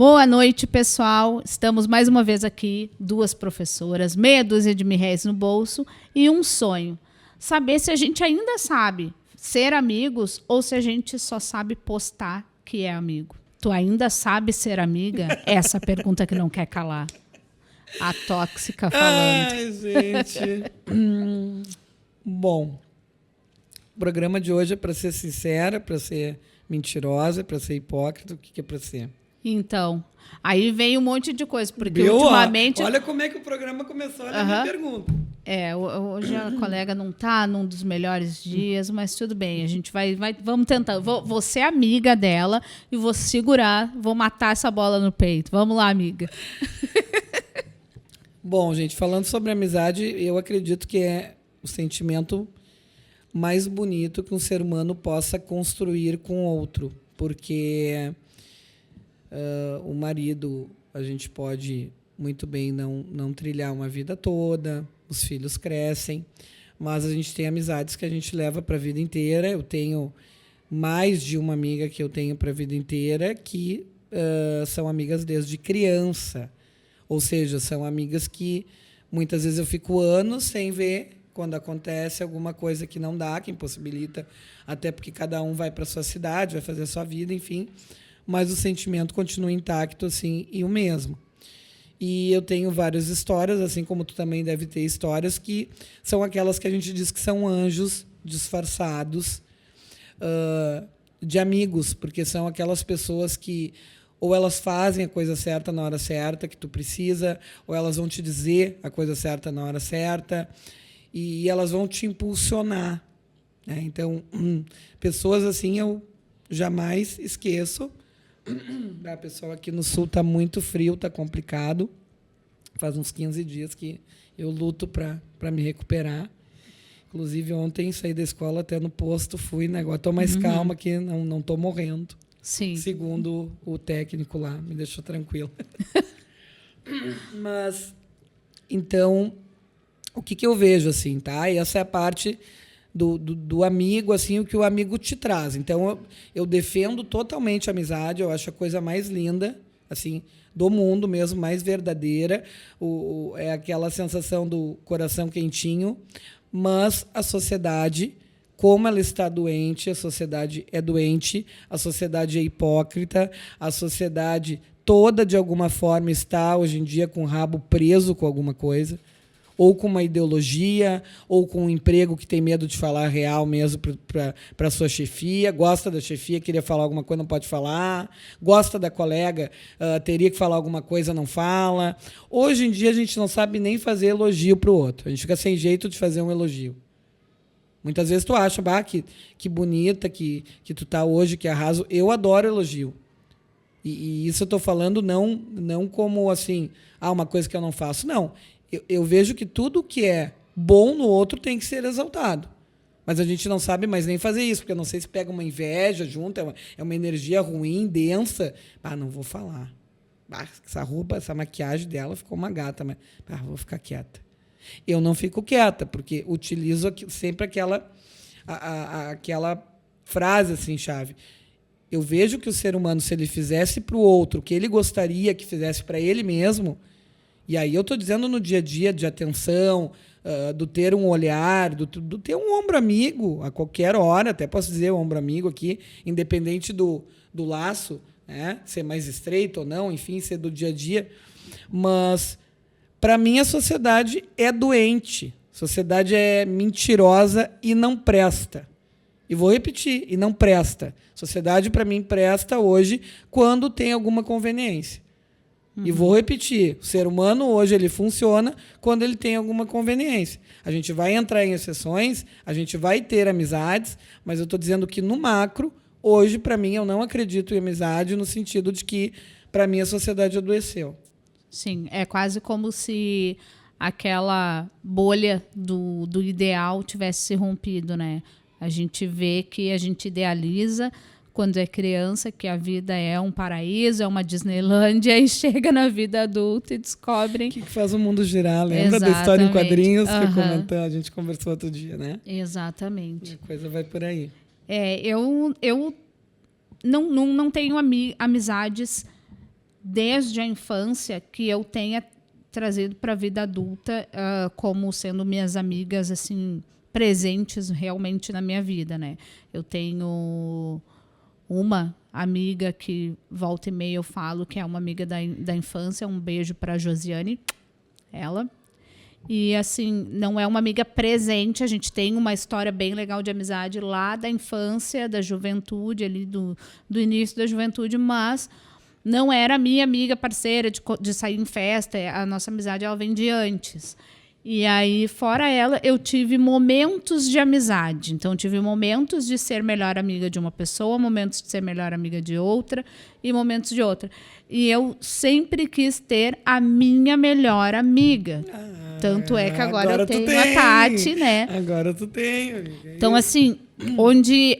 Boa noite, pessoal. Estamos mais uma vez aqui, 2 professoras, meia dúzia de R$1.000 no bolso e um sonho. Saber se a gente ainda sabe ser amigos ou se a gente só sabe postar que é amigo. Tu ainda sabe ser amiga? Essa pergunta que não quer calar. A tóxica falando. Ai, gente. Bom, o programa de hoje é para ser sincera, para ser mentirosa, para ser hipócrita. O que é para ser? Então, aí vem um monte de coisa, porque Viu? ultimamente... Olha como é que o programa começou, olha a minha pergunta. Hoje a colega não está num dos melhores dias, mas tudo bem, a gente vamos tentar. Vou ser amiga dela e vou segurar, vou matar essa bola no peito. Vamos lá, amiga. Bom, gente, falando sobre amizade, eu acredito que é o sentimento mais bonito que um ser humano possa construir com outro, porque o marido, a gente pode muito bem não trilhar uma vida toda, os filhos crescem, mas a gente tem amizades que a gente leva para a vida inteira. Eu tenho mais de uma amiga que eu tenho para a vida inteira que são amigas desde criança, ou seja, são amigas que muitas vezes eu fico anos sem ver quando acontece alguma coisa que não dá, que impossibilita, até porque cada um vai para a sua cidade, vai fazer a sua vida, enfim, mas o sentimento continua intacto assim, e o mesmo. E eu tenho várias histórias, assim como tu também deve ter histórias, que são aquelas que a gente diz que são anjos disfarçados de amigos, porque são aquelas pessoas que ou elas fazem a coisa certa na hora certa, que tu precisa, ou elas vão te dizer a coisa certa na hora certa, e elas vão te impulsionar, né? Então, pessoas assim eu jamais esqueço. A pessoa aqui no sul está muito frio, está complicado. Faz uns 15 dias que eu luto para me recuperar. Inclusive, ontem saí da escola até no posto, fui, né? Agora estou mais calma, que não estou morrendo. Sim. Segundo o técnico lá, me deixou tranquilo. Mas, então, o que eu vejo, assim, tá? E essa é a parte do amigo, assim, o que o amigo te traz. Então, eu defendo totalmente a amizade, eu acho a coisa mais linda, assim, do mundo mesmo, mais verdadeira. É aquela sensação do coração quentinho, mas a sociedade, como ela está doente, a sociedade é doente, a sociedade é hipócrita, a sociedade toda, de alguma forma, está, hoje em dia, com o rabo preso com alguma coisa, ou com uma ideologia, ou com um emprego que tem medo de falar real mesmo para a sua chefia, gosta da chefia, queria falar alguma coisa, não pode falar, gosta da colega, teria que falar alguma coisa, não fala. Hoje em dia a gente não sabe nem fazer elogio para o outro, a gente fica sem jeito de fazer um elogio. Muitas vezes tu acha, que bonita que tu tá hoje, que arraso. Eu adoro elogio. E isso eu estou falando não como assim, uma coisa que eu não faço, não. Eu vejo que tudo que é bom no outro tem que ser exaltado. Mas a gente não sabe mais nem fazer isso, porque eu não sei se pega uma inveja junto, é uma energia ruim, densa. Não vou falar. Essa roupa, essa maquiagem dela ficou uma gata, mas vou ficar quieta. Eu não fico quieta, porque utilizo sempre aquela frase assim, chave. Eu vejo que o ser humano, se ele fizesse para o outro o que ele gostaria que fizesse para ele mesmo, e aí eu estou dizendo no dia a dia de atenção, do ter um olhar, do ter um ombro amigo a qualquer hora, até posso dizer ombro amigo aqui, independente do laço, né, ser mais estreito ou não, enfim, ser do dia a dia. Mas, para mim, a sociedade é doente, a sociedade é mentirosa e não presta. E vou repetir, e não presta. A sociedade, para mim, presta hoje quando tem alguma conveniência. E vou repetir, o ser humano hoje ele funciona quando ele tem alguma conveniência. A gente vai entrar em exceções, a gente vai ter amizades, mas eu estou dizendo que no macro, hoje, para mim, eu não acredito em amizade no sentido de que, para mim, a sociedade adoeceu. Sim, é quase como se aquela bolha do ideal tivesse se rompido, né? A gente vê que a gente idealiza quando é criança, que a vida é um paraíso, é uma Disneylândia, e chega na vida adulta e descobre... O que faz o mundo girar? Lembra da história em quadrinhos que a gente conversou outro dia, né? Exatamente. E a coisa vai por aí. Eu não tenho amizades desde a infância que eu tenha trazido para a vida adulta como sendo minhas amigas assim presentes realmente na minha vida, né? Eu tenho uma amiga que volta e meia eu falo que é uma amiga da infância. Um beijo para a Josiane, ela. E, assim, não é uma amiga presente. A gente tem uma história bem legal de amizade lá da infância, da juventude, ali do início da juventude, mas não era minha amiga parceira de sair em festa. A nossa amizade, ela vem de antes. E aí, fora ela, eu tive momentos de amizade. Então, eu tive momentos de ser melhor amiga de uma pessoa, momentos de ser melhor amiga de outra e momentos de outra. E eu sempre quis ter a minha melhor amiga. Tanto é que agora eu tenho a Tati, né? Agora tu tem. Então, assim, onde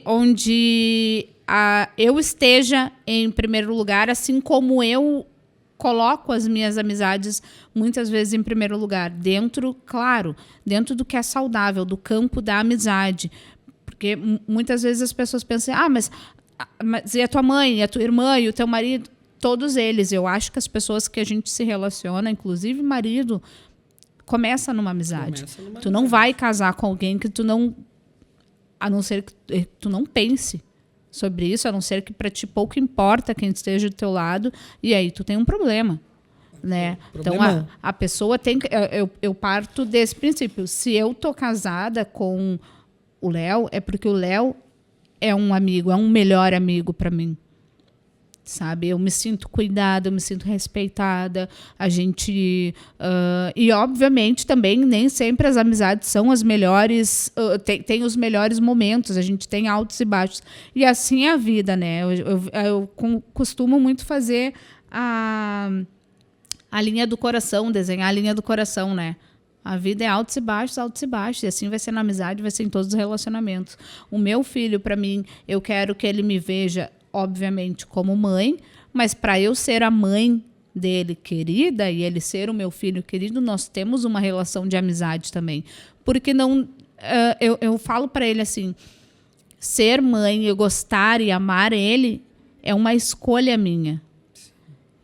eu esteja em primeiro lugar, assim como eu coloco as minhas amizades muitas vezes em primeiro lugar, dentro do que é saudável, do campo da amizade. Porque muitas vezes as pessoas pensam, mas e a tua mãe, e a tua irmã, e o teu marido? Todos eles. Eu acho que as pessoas que a gente se relaciona, inclusive marido, começa numa amizade. Tu não vai casar com alguém que tu não... A não ser que tu não pense sobre isso, a não ser que para ti pouco importa quem esteja do teu lado, e aí tu tem um problema, né? Então a pessoa tem que... Eu parto desse princípio. Se eu tô casada com o Léo, é porque o Léo é um amigo, é um melhor amigo para mim. Sabe? Eu me sinto cuidada, eu me sinto respeitada. A gente... e, obviamente, também nem sempre as amizades são as melhores... tem os melhores momentos, a gente tem altos e baixos. E assim é a vida, né? Eu costumo muito fazer a linha do coração, desenhar a linha do coração, né? A vida é altos e baixos, altos e baixos. E assim vai ser na amizade, vai ser em todos os relacionamentos. O meu filho, para mim, eu quero que ele me veja... obviamente, como mãe, mas para eu ser a mãe dele querida e ele ser o meu filho querido, nós temos uma relação de amizade também. Porque não... eu falo para ele assim, ser mãe, eu gostar e amar ele é uma escolha minha.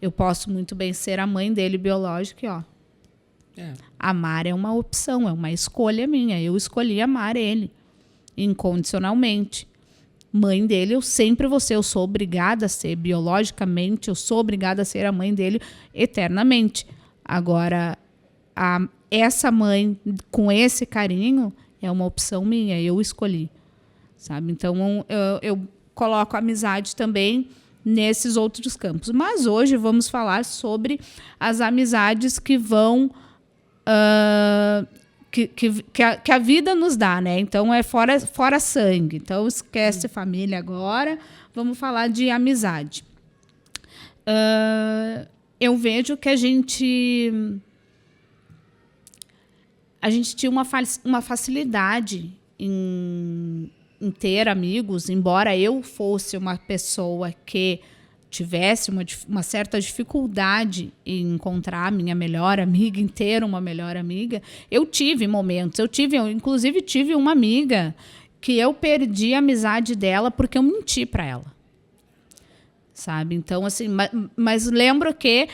Eu posso muito bem ser a mãe dele biológica e, amar é uma opção, é uma escolha minha. Eu escolhi amar ele incondicionalmente. Mãe dele, eu sempre vou ser, eu sou obrigada a ser biologicamente, eu sou obrigada a ser a mãe dele eternamente. Agora, essa mãe com esse carinho é uma opção minha, eu escolhi, sabe? Então, eu coloco a amizade também nesses outros campos. Mas hoje vamos falar sobre as amizades que vão... Que a vida nos dá, né? Então, é fora sangue. Então, esquece família agora. Vamos falar de amizade. Eu vejo que a gente tinha uma facilidade em ter amigos, embora eu fosse uma pessoa que tivesse uma certa dificuldade em encontrar a minha melhor amiga, em ter uma melhor amiga, eu tive momentos. Eu inclusive tive uma amiga que eu perdi a amizade dela porque eu menti para ela. Sabe? Então, assim, mas lembro que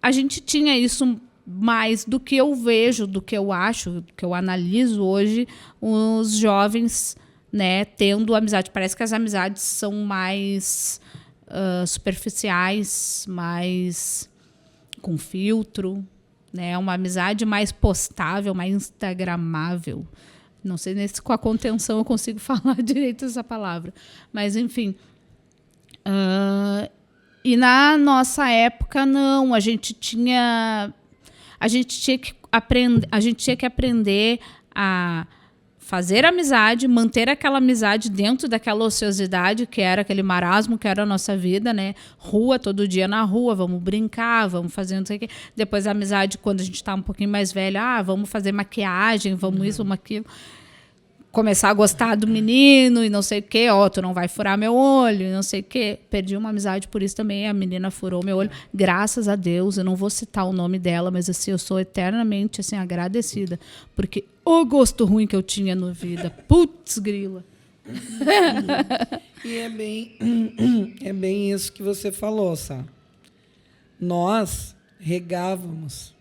a gente tinha isso mais do que eu vejo, do que eu acho, do que eu analiso hoje, os jovens, né, tendo amizade. Parece que as amizades são mais... superficiais, mais com filtro, né? Uma amizade mais postável, mais instagramável. Não sei se com a contenção eu consigo falar direito essa palavra, mas enfim. E na nossa época não, a gente tinha que aprender a fazer amizade, manter aquela amizade dentro daquela ociosidade que era aquele marasmo que era a nossa vida, né? Rua, todo dia na rua, vamos brincar, vamos fazer não sei o quê. Depois a amizade, quando a gente está um pouquinho mais velha, vamos fazer maquiagem, vamos isso, vamos aquilo. Começar a gostar do menino e não sei o quê. Tu não vai furar meu olho e não sei o quê. Perdi uma amizade por isso também. A menina furou meu olho. Graças a Deus, eu não vou citar o nome dela, mas assim, eu sou eternamente assim, agradecida. Porque o gosto ruim que eu tinha na vida. Putz, grila. E é bem isso que você falou, Sá. nós regávamos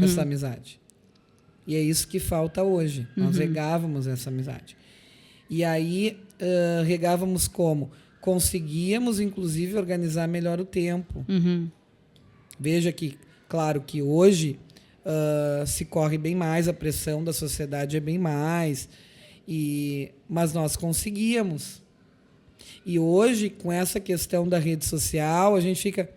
essa amizade. E é isso que falta hoje. Nós regávamos essa amizade. E aí, regávamos como? Conseguíamos, inclusive, organizar melhor o tempo. Veja que, claro que hoje se corre bem mais, a pressão da sociedade é bem mais, mas nós conseguíamos. E hoje, com essa questão da rede social, a gente fica...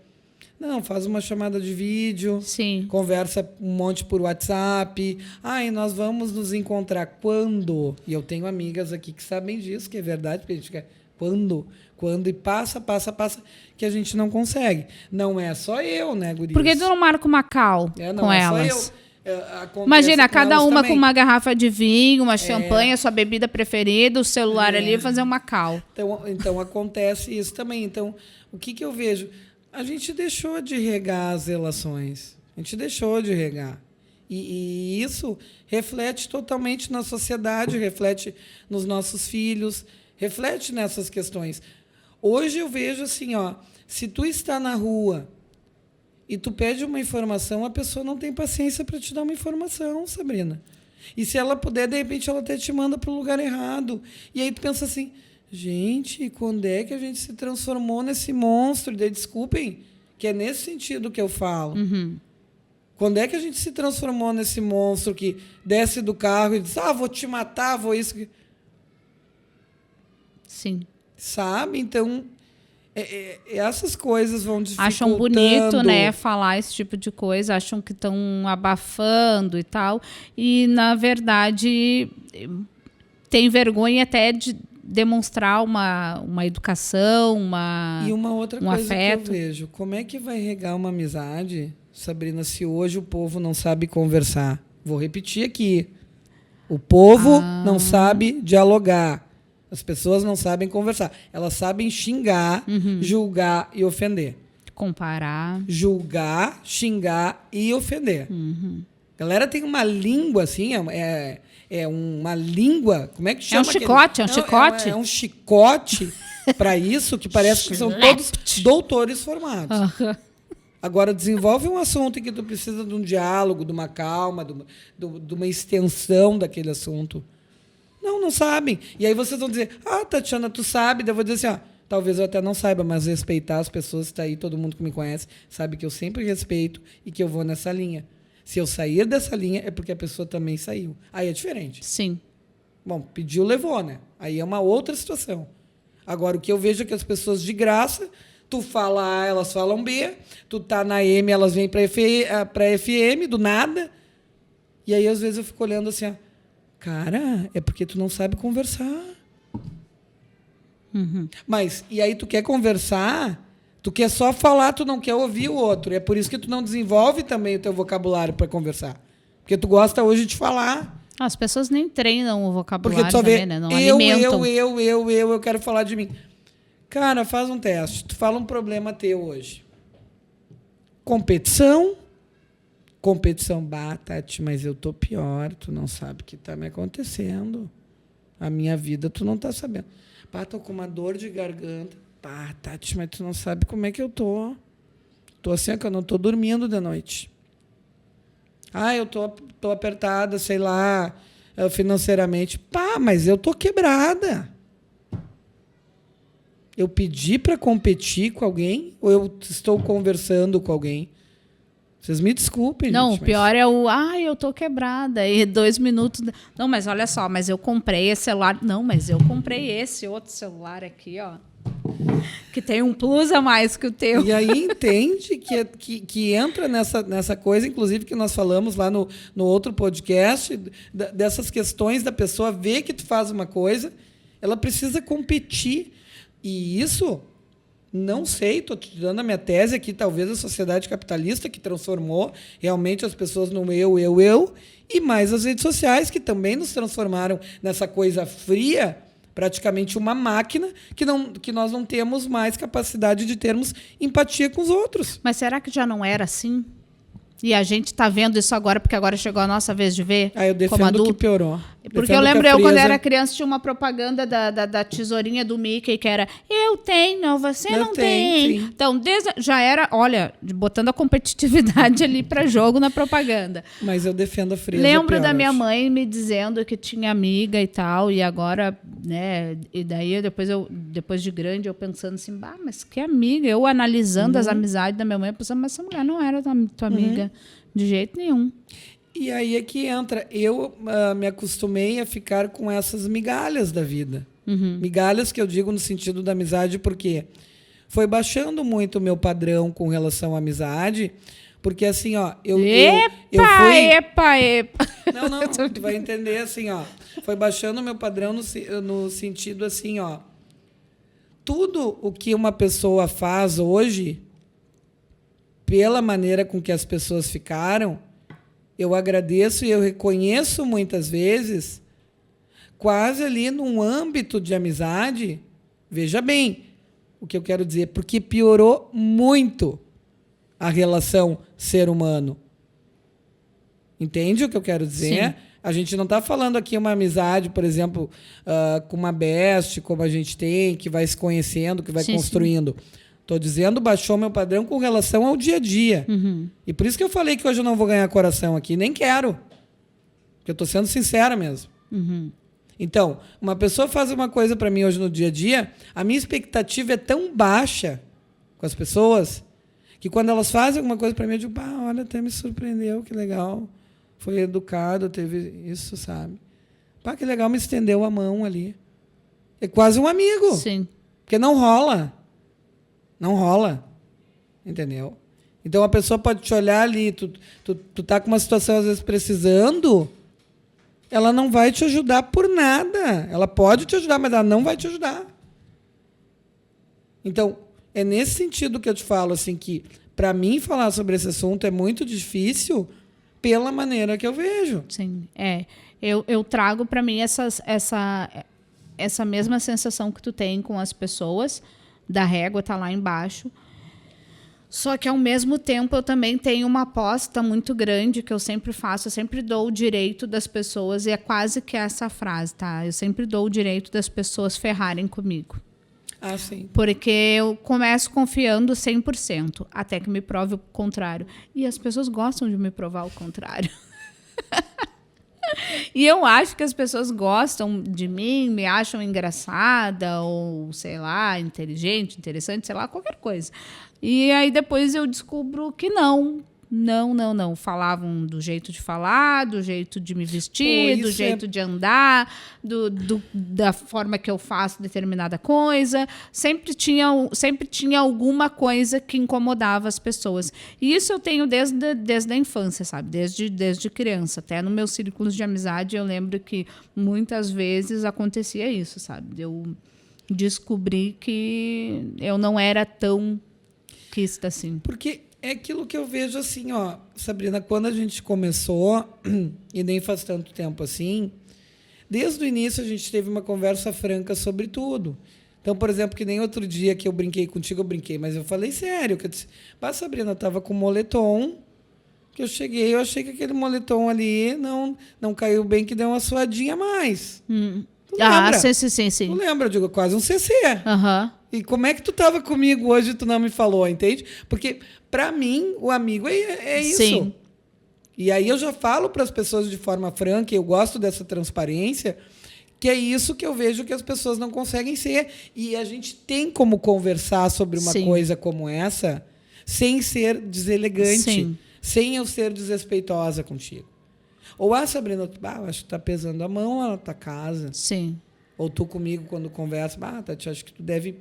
Não, faz uma chamada de vídeo, Sim. conversa um monte por WhatsApp. E nós vamos nos encontrar quando? E eu tenho amigas aqui que sabem disso, que é verdade, porque a gente fica quando, e passa, que a gente não consegue. Não é só eu, né, gurias? Por que tu não marca uma call com elas? Imagina, cada uma também. Com uma garrafa de vinho, uma champanhe, sua bebida preferida, o celular ali, fazer uma call. Então acontece isso também. Então, o que eu vejo? A gente deixou de regar as relações. A gente deixou de regar. E isso reflete totalmente na sociedade, reflete nos nossos filhos, reflete nessas questões. Hoje eu vejo assim, se tu está na rua e tu pede uma informação, a pessoa não tem paciência para te dar uma informação, Sabrina. E se ela puder, de repente, ela até te manda para o lugar errado. E aí tu pensa assim... Gente, quando é que a gente se transformou nesse monstro? Desculpem, que é nesse sentido que eu falo. Quando é que a gente se transformou nesse monstro que desce do carro e diz, vou te matar, vou isso... Sim. Sabe? Então, essas coisas vão dificultando. Acham bonito, né, falar esse tipo de coisa, acham que estão abafando e tal. E, na verdade, tem vergonha até de demonstrar uma educação, e uma outra coisa afeto. Que eu vejo, como é que vai regar uma amizade, Sabrina, se hoje o povo não sabe conversar? Vou repetir aqui. O povo não sabe dialogar. As pessoas não sabem conversar. Elas sabem xingar, julgar e ofender. Comparar. Julgar, xingar e ofender. A galera tem uma língua assim, uma língua, como é que chama? É um chicote, é um chicote? É um chicote para isso, que parece que são todos doutores formados. Agora, desenvolve um assunto em que tu precisa de um diálogo, de uma calma, de uma extensão daquele assunto. Não sabem. E aí vocês vão dizer, Tatiana, tu sabe? Daí eu vou dizer assim, talvez eu até não saiba, mas respeitar as pessoas, está aí, todo mundo que me conhece, sabe que eu sempre respeito e que eu vou nessa linha. Se eu sair dessa linha, é porque a pessoa também saiu. Aí é diferente. Sim. Bom, pediu, levou, né? Aí é uma outra situação. Agora, o que eu vejo é que as pessoas de graça, tu fala A, elas falam B, tu tá na M, elas vêm para FM, do nada. E aí, às vezes, eu fico olhando assim, cara, é porque tu não sabe conversar. Mas, e aí tu quer conversar... Tu quer só falar, tu não quer ouvir o outro. É por isso que tu não desenvolve também o teu vocabulário para conversar. Porque tu gosta hoje de falar. As pessoas nem treinam o vocabulário. Porque tu só vê, também, né? Não alimentam. eu quero falar de mim. Cara, faz um teste. Tu fala um problema teu hoje. Competição. Tati, mas eu tô pior. Tu não sabe o que tá me acontecendo. A minha vida tu não tá sabendo. Tô com uma dor de garganta. Tati, mas tu não sabe como é que eu tô. Tô assim, que eu não tô dormindo de noite. Eu tô apertada, sei lá, financeiramente. Mas eu tô quebrada. Eu pedi para competir com alguém ou eu estou conversando com alguém? Vocês me desculpem, não, gente. O pior é eu tô quebrada. E 2 minutos... Não, mas olha só, mas eu comprei esse celular. Não, mas eu comprei esse outro celular aqui, que tem um plus a mais que o teu. E aí entende que entra nessa coisa, inclusive, que nós falamos lá no outro podcast, dessas questões da pessoa ver que tu faz uma coisa, ela precisa competir. E isso, não sei, estou te dando a minha tese aqui, talvez a sociedade capitalista que transformou realmente as pessoas no eu, e mais as redes sociais que também nos transformaram nessa coisa fria, praticamente uma máquina que nós não temos mais capacidade de termos empatia com os outros. Mas será que já não era assim? E a gente está vendo isso agora, porque agora chegou a nossa vez de ver. Eu defendo que piorou. Porque eu lembro, quando era criança, tinha uma propaganda da tesourinha do Mickey, que era eu tenho, você não tem. Sim. Então, já era, olha, botando a competitividade ali para jogo na propaganda. Mas eu defendo a frieza. Lembro da minha mãe me dizendo que tinha amiga e tal, e agora, né, e daí depois de grande, eu pensando assim, bah, mas que amiga? Eu analisando as amizades da minha mãe, pensando, mas essa mulher não era tua amiga de jeito nenhum. E aí é que entra. Eu me acostumei a ficar com essas migalhas da vida. Migalhas que eu digo no sentido da amizade, porque foi baixando muito o meu padrão com relação à amizade. Porque assim, ó, eu fui... Epa! Não, tu vai entender assim, ó. Foi baixando o meu padrão no sentido assim, ó. Tudo o que uma pessoa faz hoje, pela maneira com que as pessoas ficaram, eu agradeço e eu reconheço muitas vezes, quase ali num âmbito de amizade, veja bem o que eu quero dizer, porque piorou muito a relação ser humano. Entende o que eu quero dizer? Sim. A gente não está falando aqui uma amizade, por exemplo, com uma best, como a gente tem, que vai se conhecendo, que vai construindo. Estou dizendo, baixou meu padrão com relação ao dia a dia. E por isso que eu falei que hoje eu não vou ganhar coração aqui. Nem quero. Porque eu estou sendo sincera mesmo. Então, uma pessoa faz uma coisa para mim hoje no dia a dia, a minha expectativa é tão baixa com as pessoas, que quando elas fazem alguma coisa para mim, eu digo, olha, até me surpreendeu, que legal. Foi educado, teve isso, sabe? Que legal, me estendeu a mão ali. É quase um amigo. Sim. Porque não rola. Não rola. Entendeu? Então a pessoa pode te olhar ali, tu tá com uma situação às vezes precisando, ela não vai te ajudar por nada. Ela pode te ajudar, mas ela não vai te ajudar. Então, é nesse sentido que eu te falo, assim, que para mim falar sobre esse assunto é muito difícil pela maneira que eu vejo. Sim, eu trago para mim essa mesma sensação que tu tem com as pessoas, da régua tá lá embaixo. Só que, ao mesmo tempo, eu também tenho uma aposta muito grande que eu sempre faço. Eu sempre dou o direito das pessoas, e é quase que essa frase, tá? Eu sempre dou o direito das pessoas ferrarem comigo. Ah, sim. Porque eu começo confiando 100%, até que me prove o contrário. E as pessoas gostam de me provar o contrário. E eu acho que as pessoas gostam de mim, me acham engraçada, ou, sei lá, inteligente, interessante, sei lá, qualquer coisa. E aí depois eu descubro que não. Não. Falavam do jeito de falar, do jeito de me vestir, do jeito de andar, da forma que eu faço determinada coisa. Sempre tinha alguma coisa que incomodava as pessoas. E isso eu tenho desde a infância, sabe? Desde criança. Até nos meus círculos de amizade eu lembro que muitas vezes acontecia isso, sabe? Eu descobri que eu não era tão quista assim. Porque é aquilo que eu vejo assim, ó, Sabrina, quando a gente começou, e nem faz tanto tempo assim, desde o início a gente teve uma conversa franca sobre tudo. Então, por exemplo, que nem outro dia que eu brinquei contigo, eu brinquei, mas eu falei sério, que eu disse, Sabrina, eu estava com moletom, que eu cheguei, eu achei que aquele moletom ali não caiu bem, que deu uma suadinha a mais. Tu lembra? Sim. Tu lembra? Eu digo, quase um CC. E como é que tu estava comigo hoje e tu não me falou, entende? Porque, para mim, o amigo é isso. Sim. E aí eu já falo para as pessoas de forma franca, eu gosto dessa transparência, que é isso que eu vejo que as pessoas não conseguem ser. E a gente tem como conversar sobre uma coisa como essa sem ser deselegante, sem eu ser desrespeitosa contigo. Ou, Sabrina, eu acho que tá pesando a mão lá na tua casa. Sim. Ou tu comigo, quando conversa, Tati, acho que tu deve,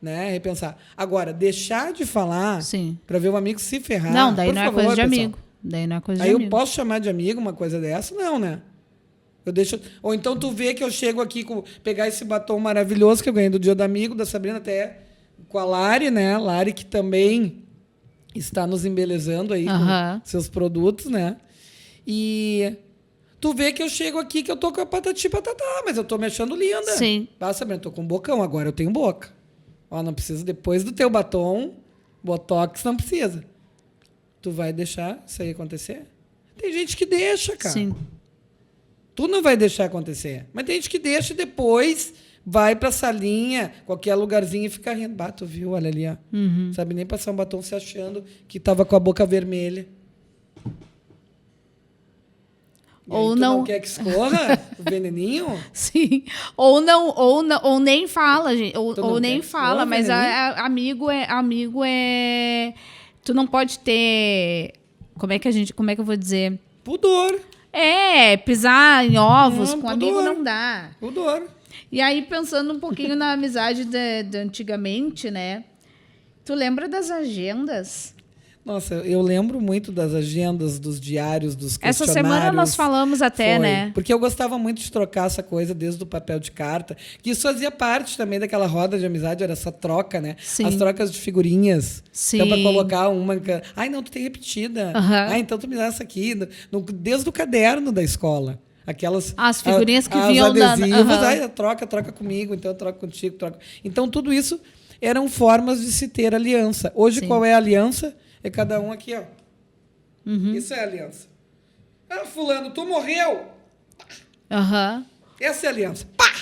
né, repensar. Agora, deixar de falar para ver um amigo se ferrar. Não, daí por não favor, é coisa de pessoal. amigo. Daí não é coisa Aí de eu amigo. posso chamar de amigo uma coisa dessa? Não, né? Eu deixo. Ou então tu vê que eu chego aqui pegar esse batom maravilhoso que eu ganhei do Dia do Amigo, da Sabrina, até com a Lari, né? Lari que também está nos embelezando aí com seus produtos, né? E tu vê que eu chego aqui que eu tô com a patati patatá, mas eu tô me achando linda. Sim. Sabrina, eu tô com um bocão, agora eu tenho boca. Ó, não precisa, depois do teu batom, botox não precisa. Tu vai deixar isso aí acontecer? Tem gente que deixa, cara. Sim. Tu não vai deixar acontecer. Mas tem gente que deixa e depois vai pra salinha, qualquer lugarzinho e fica rindo. Tu viu? Olha ali, ó. Sabe nem passar um batom se achando que tava com a boca vermelha. E ou tu não quer que escorra o veneninho? Sim. Ou nem fala, gente. Ou nem fala, mas amigo é. Tu não pode ter. Como é que eu vou dizer? Pudor. Pisar em ovos com pudor. amigo não dá. Pudor. E aí, pensando um pouquinho na amizade de antigamente, né? Tu lembra das agendas? Nossa, eu lembro muito das agendas, dos diários, dos questionários. Essa semana nós falamos até, Foi. né? Porque eu gostava muito de trocar essa coisa desde o papel de carta, que isso fazia parte também daquela roda de amizade, era essa troca, né? Sim. As trocas de figurinhas. Sim. Então, para colocar uma... Ai, não, tu tem repetida. Ah, então tu me dá essa aqui. Desde o caderno da escola. Aquelas... As figurinhas que vinham adesivos. Ai, troca comigo, então eu troco contigo. Então, tudo isso eram formas de se ter aliança. Hoje, qual é a aliança? É cada um aqui, ó. Isso é aliança. Ah, fulano, tu morreu? Essa é a aliança. Pá!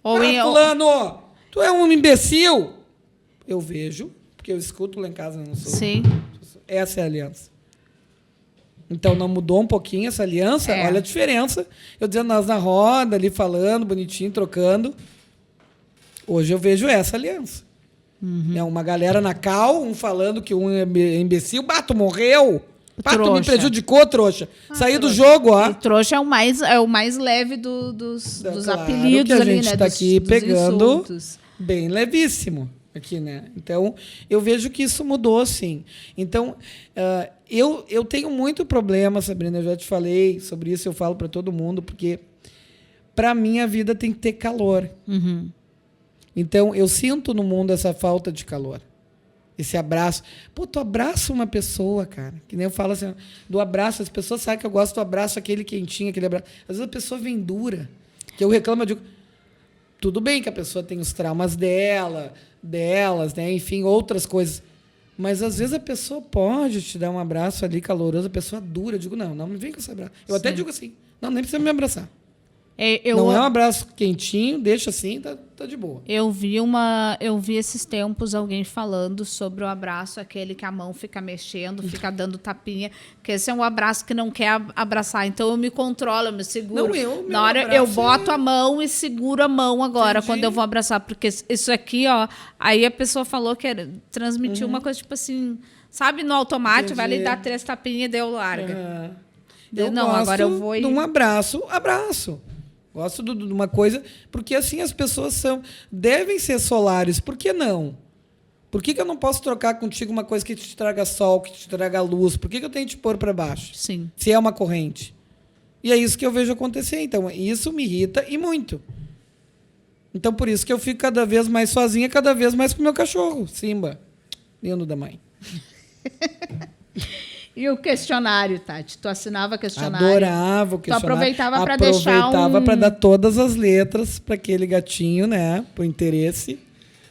Fulano, tu é um imbecil? Eu vejo, porque eu escuto lá em casa, não sou. Sim. Essa é a aliança. Então, não mudou um pouquinho essa aliança? Olha a diferença. Eu dizendo nós na roda, ali falando, bonitinho, trocando. Hoje eu vejo essa aliança. É uma galera na cal, um falando que um é imbecil. Tu morreu? Tu me prejudicou, trouxa. Saí do jogo, ó. E trouxa é o mais leve dos apelidos que a ali, gente né? Tá aqui pegando insultos. Bem levíssimo. Aqui, né? Então, eu vejo que isso mudou, sim. Então, eu tenho muito problema, Sabrina, eu já te falei sobre isso, eu falo para todo mundo, porque para mim a vida tem que ter calor. Então, eu sinto no mundo essa falta de calor. Esse abraço. Tu abraça uma pessoa, cara. Que nem eu falo assim, do abraço. As pessoas sabem que eu gosto do abraço, aquele quentinho, aquele abraço. Às vezes a pessoa vem dura. Que eu reclamo, eu digo... Tudo bem que a pessoa tem os traumas delas, né? Enfim, outras coisas. Mas, às vezes, a pessoa pode te dar um abraço ali caloroso, a pessoa dura. Eu digo, não me vem com esse abraço. Eu até digo assim, não, nem precisa me abraçar. Não é um abraço quentinho, deixa assim, tá de boa. Eu vi esses tempos alguém falando sobre o abraço, aquele que a mão fica mexendo, fica dando tapinha, que esse é um abraço que não quer abraçar. Então eu me controlo, eu me seguro. Na hora eu boto a mão e seguro a mão agora. Entendi. Quando eu vou abraçar, porque isso aqui, ó, aí a pessoa falou que transmitiu uma coisa tipo assim, sabe, no automático, vai ali dar 3 tapinhas e deu larga. Eu não, gosto agora eu vou de um abraço. Gosto de uma coisa, porque assim as pessoas devem ser solares. Por que não? Por que eu não posso trocar contigo uma coisa que te traga sol, que te traga luz? Por que eu tenho que te pôr para baixo? Sim. Se é uma corrente. E é isso que eu vejo acontecer. Então, isso me irrita e muito. Então, por isso que eu fico cada vez mais sozinha, cada vez mais com o meu cachorro, Simba. Lindo da mãe. E o questionário, Tati? Tu assinava questionário? Adorava o questionário. Tu aproveitava para deixar Aproveitava para dar todas as letras para aquele gatinho, né? Pro interesse.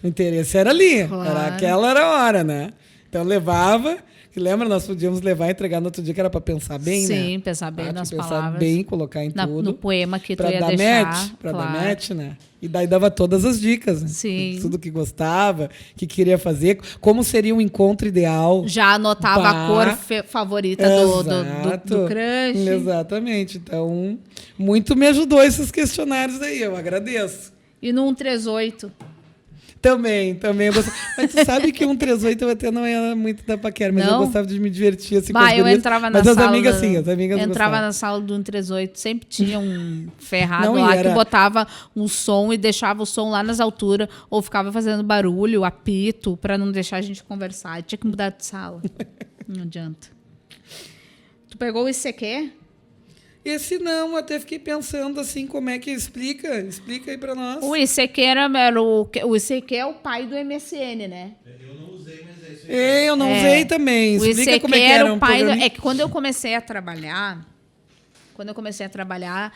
O interesse era ali. Claro. Era a hora, né? Então, levava... Que lembra, nós podíamos levar e entregar no outro dia, que era para pensar bem, né? Sim, pensar bem nas palavras. Pensar bem, colocar em tudo. No poema que tu ia deixar. Para dar match, né? E daí dava todas as dicas, né? Sim. Tudo que gostava, que queria fazer, como seria um encontro ideal. Já anotava a cor favorita do crush. Exatamente. Então, muito me ajudou esses questionários aí, eu agradeço. E no 138? Também eu gostava. Mas tu sabe que 138 eu até não era muito da paquera, mas eu gostava de me divertir assim com as eu entrava na sala. Mas as amigas sim, as amigas entrava na sala do 138, sempre tinha um ferrado lá que botava um som e deixava o som lá nas alturas, ou ficava fazendo barulho, apito, para não deixar a gente conversar. Tinha que mudar de sala. Não adianta. Tu pegou o ICQ? Esse não, até fiquei pensando assim, como é que explica aí pra nós. O ICQ o ICQ é o pai do MSN, né? Eu não usei, mas é isso aí. Eu não usei também. Explica o ICQ como é que era era o pai É que quando eu comecei a trabalhar, quando eu comecei a trabalhar,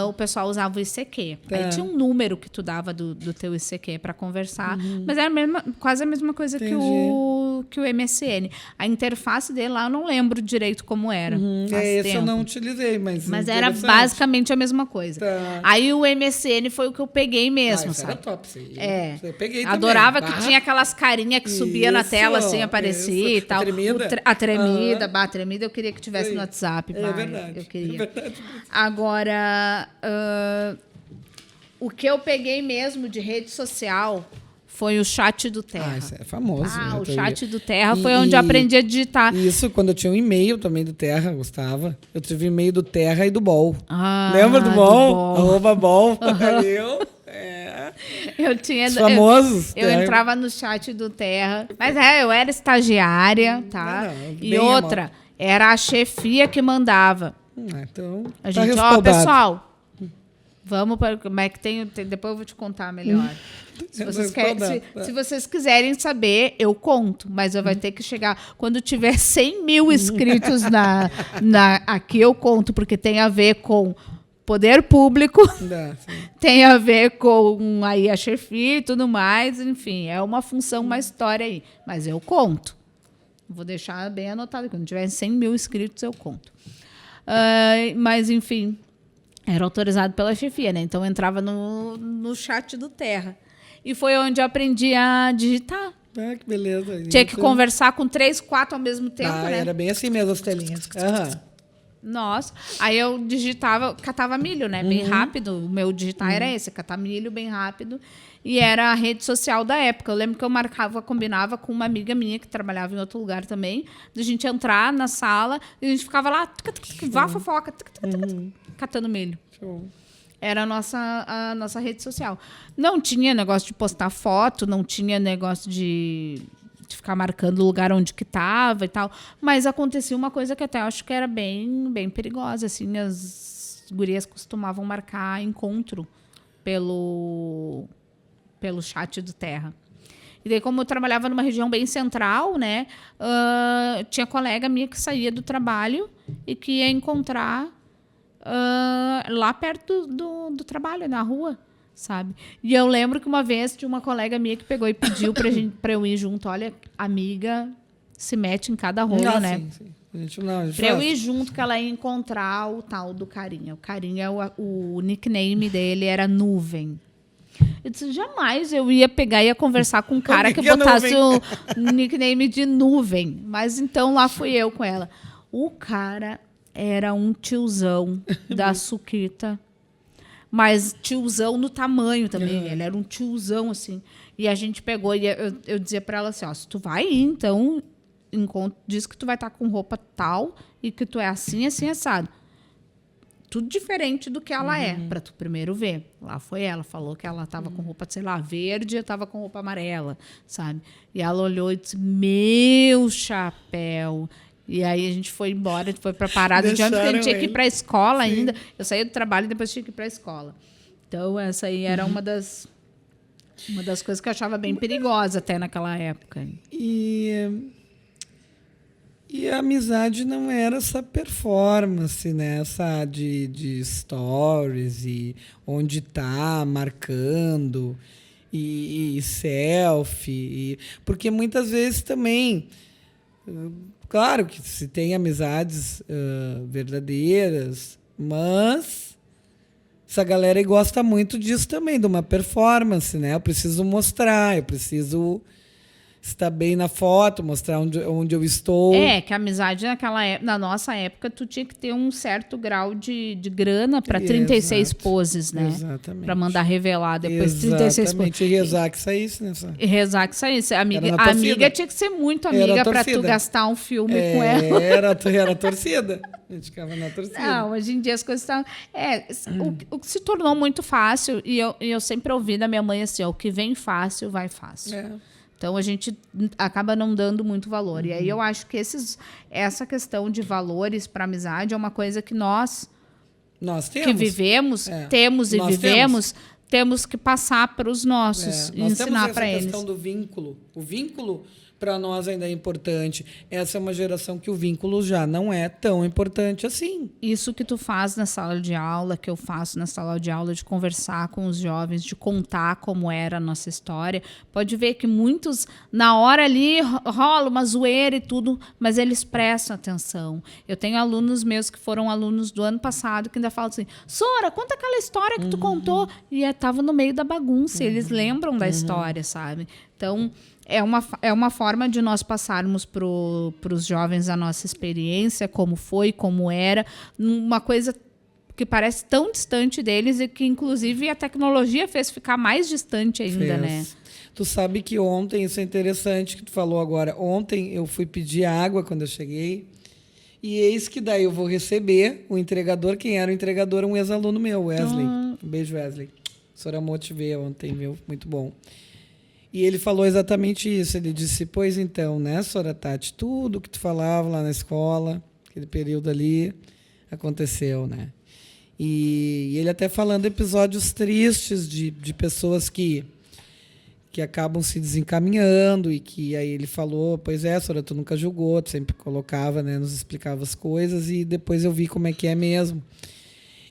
o pessoal usava o ICQ. Tá. Aí tinha um número que tu dava do teu ICQ para conversar, mas era quase a mesma coisa que o MSN. A interface dele lá eu não lembro direito como era. Faz Esse eu tempo. não utilizei, mas era interessante. basicamente a mesma coisa. Tá. Aí o MSN foi o que eu peguei mesmo, Isso sabe? era top. Sim. É. Eu peguei Adorava também. que tinha aquelas carinhas que subia na Isso, tela, assim, aparecia isso. e tal. A tremida. A tremida, a tremida eu queria que tivesse Sim. no WhatsApp. É bah, verdade. Eu queria. É verdade. Agora, o que eu peguei mesmo de rede social foi o chat do Terra. Isso é famoso. O né? chat do Terra foi onde eu aprendi a digitar. Isso, quando eu tinha um e-mail também do Terra, gostava. Eu tive e-mail do Terra e do Bol. Ah, Lembra do Bol? Bol. @Bol. Eu tinha. Os famosos. Eu Terra. entrava no chat do Terra. Mas eu era estagiária, tá? Não, E bem outra, era a chefia que mandava. Então, A tá gente, respaldado. pessoal, vamos para. Como é que depois eu vou te contar melhor. Se vocês, se vocês quiserem saber, eu conto, mas eu vai ter que chegar. Quando tiver 100 mil inscritos aqui, eu conto, porque tem a ver com poder público, tem a ver com aí a chefia e tudo mais, enfim, é uma função, uma história aí. Mas eu conto. Vou deixar bem anotado. Quando tiver 100 mil inscritos, eu conto. Mas, enfim, era autorizado pela chefia, né? Então, eu entrava no chat do Terra. E foi onde eu aprendi a digitar. Que beleza. Tinha que conversar com 3, 4 ao mesmo tempo, né? Era bem assim mesmo as telinhas. Nossa. Aí eu digitava, catava milho, né? Bem rápido. O meu digitar era esse, catar milho bem rápido. E era a rede social da época. Eu lembro que eu combinava com uma amiga minha que trabalhava em outro lugar também, de a gente entrar na sala e a gente ficava lá, vá fofoca, catando milho. Show. Era a nossa rede social. Não tinha negócio de postar foto, não tinha negócio de ficar marcando o lugar onde que estava e tal. Mas acontecia uma coisa que até acho que era bem, bem perigosa. Assim, as gurias costumavam marcar encontro pelo chat do Terra. E daí, como eu trabalhava numa região bem central, né, tinha colega minha que saía do trabalho e que ia encontrar lá perto do trabalho, na rua, sabe? E eu lembro que uma vez tinha uma colega minha que pegou e pediu pra eu ir junto. Olha, amiga se mete em cada rolo, né? Sim. Pra eu ir junto, que ela ia encontrar o tal do Carinha. O Carinha, o nickname dele era Nuvem. Eu disse, jamais eu ia pegar e ia conversar com um cara que botasse o nickname de Nuvem. Mas então lá fui eu com ela. O cara era um tiozão da Suquita, mas tiozão no tamanho também. Ele era um tiozão, assim. E a gente pegou e eu dizia pra ela assim, se tu vai ir, então, diz que tu vai estar com roupa tal e que tu é assim, assim, assado. Tudo diferente do que ela é, para tu primeiro ver. Lá foi ela, falou que ela estava com roupa, sei lá, verde, eu estava com roupa amarela, sabe? E ela olhou e disse, meu chapéu. E aí a gente foi embora, a gente foi para a parada de ônibus, porque a gente tinha que ir para a escola ainda. Eu saía do trabalho e depois tinha que ir para a escola. Então, essa aí era uma das coisas que eu achava bem perigosa até naquela época. E a amizade não era essa performance, né? Essa de stories e onde tá marcando e selfie. Porque muitas vezes também, claro que se tem amizades verdadeiras, mas essa galera gosta muito disso também, de uma performance, né? Eu preciso mostrar, eu preciso estar bem na foto, mostrar onde eu estou. Que a amizade na nossa época, tu tinha que ter um certo grau de grana para 36 poses, né? Exatamente. Para mandar revelar depois de 36 poses. E rezar que saísse, né? E rezar que saísse. A amiga tinha que ser muito amiga para tu gastar um filme com ela. Era a torcida. A gente ficava na torcida. Não, hoje em dia as coisas estão... O que se tornou muito fácil, e eu sempre ouvi da minha mãe assim, o que vem fácil, vai fácil. Então, a gente acaba não dando muito valor. E aí, eu acho que essa questão de valores para amizade é uma coisa que nós temos. Que vivemos, temos que passar para os nossos e ensinar para eles. Nós temos essa questão do vínculo. O vínculo, para nós ainda é importante. Essa é uma geração que o vínculo já não é tão importante assim. Isso que tu faz na sala de aula, que eu faço na sala de aula, de conversar com os jovens, de contar como era a nossa história, pode ver que muitos, na hora ali, rola uma zoeira e tudo, mas eles prestam atenção. Eu tenho alunos meus que foram alunos do ano passado, que ainda falam assim, Sora, conta aquela história que tu contou. E estava no meio da bagunça, eles lembram da história, sabe? Então, é uma forma de nós passarmos para os jovens a nossa experiência, como foi, como era, uma coisa que parece tão distante deles e que, inclusive, a tecnologia fez ficar mais distante ainda, né? Tu sabe que ontem, isso é interessante que tu falou agora, ontem eu fui pedir água quando eu cheguei e eis que daí eu vou receber o entregador, quem era o entregador? Um ex-aluno meu, Wesley. Um beijo, Wesley. Soramo te ver ontem, viu? Muito bom. E ele falou exatamente isso. Ele disse, pois então, né, Sora Tati, tudo que tu falava lá na escola, aquele período ali, aconteceu, né? E ele até falando episódios tristes de pessoas que acabam se desencaminhando e que aí ele falou, pois é, Sora, tu nunca julgou, tu sempre colocava, né, nos explicava as coisas e depois eu vi como é que é mesmo.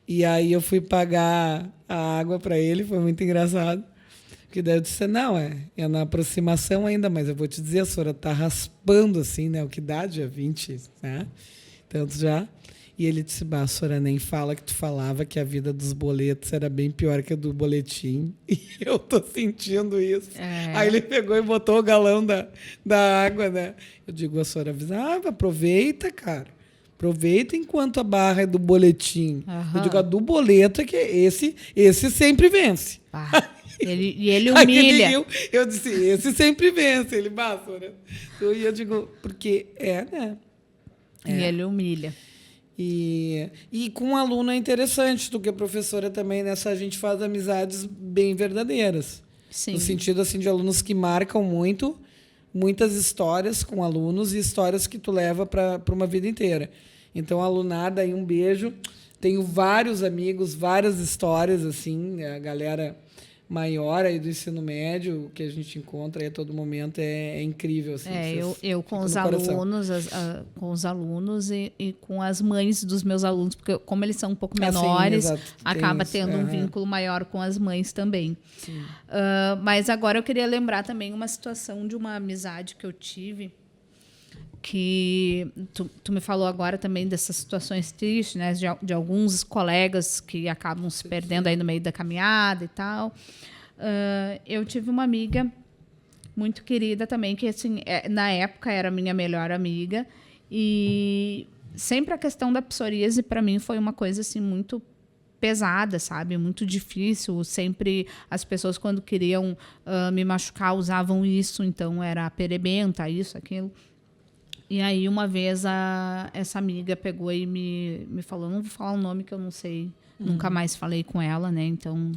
E aí eu fui pagar a água para ele, foi muito engraçado. Porque daí eu disse, não, é na aproximação ainda, mas eu vou te dizer, a Sora tá raspando assim, né? O que dá, dia 20, né? Tanto já. E ele disse, bah, Sora, nem fala que tu falava que a vida dos boletos era bem pior que a do boletim. E eu tô sentindo isso. Aí ele pegou e botou o galão da água, né? Eu digo, a Sora avisava, aproveita, cara. Aproveita enquanto a barra é do boletim. Eu digo, a do boleto é que esse sempre vence. Ele humilha. Eu disse, esse sempre vence. Ele, Sora. E eu digo, porque né? E ele humilha. E com um aluno é interessante, tu que é professora também, nessa a gente faz amizades bem verdadeiras. Sim. No sentido assim, de alunos que marcam muito, muitas histórias com alunos e histórias que tu leva para uma vida inteira. Então, alunada, aí um beijo. Tenho vários amigos, várias histórias, assim, a galera maior aí do ensino médio que a gente encontra aí a todo momento é incrível, assim. Eu com os alunos, com os alunos e com as mães dos meus alunos, porque como eles são um pouco menores, acaba tendo um vínculo maior com as mães também. Mas agora eu queria lembrar também uma situação de uma amizade que eu tive, que tu me falou agora também dessas situações tristes, né, de alguns colegas que acabam se perdendo aí no meio da caminhada e tal. Eu tive uma amiga muito querida também, que assim, na época era minha melhor amiga, e sempre a questão da psoríase para mim foi uma coisa assim muito pesada, sabe? Muito difícil. Sempre as pessoas, quando queriam me machucar, usavam isso, então era a perebenta, isso, aquilo. E aí, uma vez, essa amiga pegou e me falou, não vou falar o nome que eu não sei, nunca mais falei com ela, né? Então,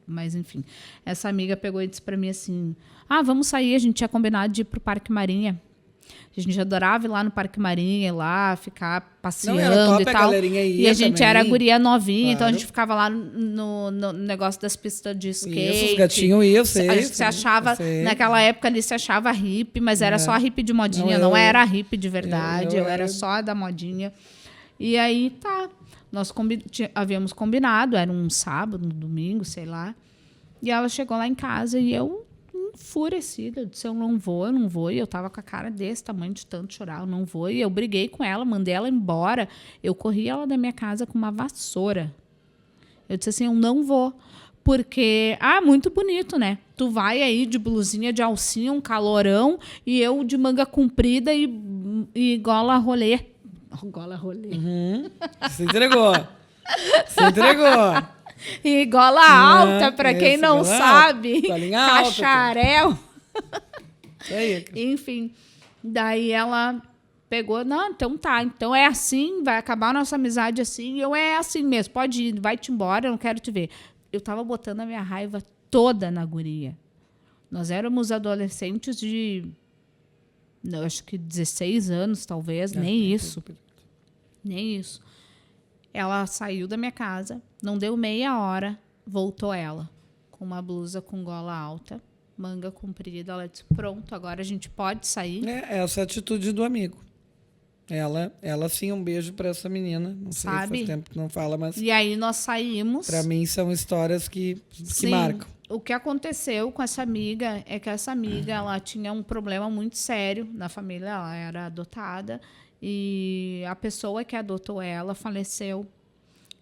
mas enfim. Essa amiga pegou e disse pra mim assim, vamos sair, a gente tinha combinado de ir pro Parque Marinha. A gente adorava ir lá no Parque Marinha, ir lá, ficar passeando e tal. E a gente era guria novinha, claro. Então a gente ficava lá no negócio das pistas de skate. Isso, os gatinhos iam, sei. A gente se achava, naquela época ali se achava hippie, mas era só hippie de modinha, não era hippie de verdade, eu era só da modinha. E aí, tá, nós havíamos combinado, era um sábado, um domingo, sei lá. E ela chegou lá em casa e eu enfurecida, eu disse, eu não vou, e eu tava com a cara desse tamanho de tanto chorar, eu não vou, e eu briguei com ela, mandei ela embora, eu corri ela da minha casa com uma vassoura. Eu disse assim, eu não vou, porque, muito bonito, né? Tu vai aí de blusinha de alcinha, um calorão, e eu de manga comprida e gola rolê. Gola rolê. Se entregou. E gola alta, para quem não sabe, cacharel. Enfim, daí ela pegou, não, então tá, então é assim, vai acabar a nossa amizade assim, é assim mesmo, pode ir, vai-te embora, eu não quero te ver. Eu tava botando a minha raiva toda na guria. Nós éramos adolescentes de, acho que 16 anos, talvez, nem isso. Ela saiu da minha casa, não deu meia hora, voltou ela, com uma blusa com gola alta, manga comprida. Ela disse, pronto, agora a gente pode sair. É essa a atitude do amigo. Ela sim, um beijo para essa menina. Não sei, Sabe? faz tempo que não fala, mas E aí nós saímos. para mim são histórias que Sim, marcam. o que aconteceu com essa amiga é que essa amiga ela tinha um problema muito sério na família, ela era adotada e a pessoa que adotou ela faleceu.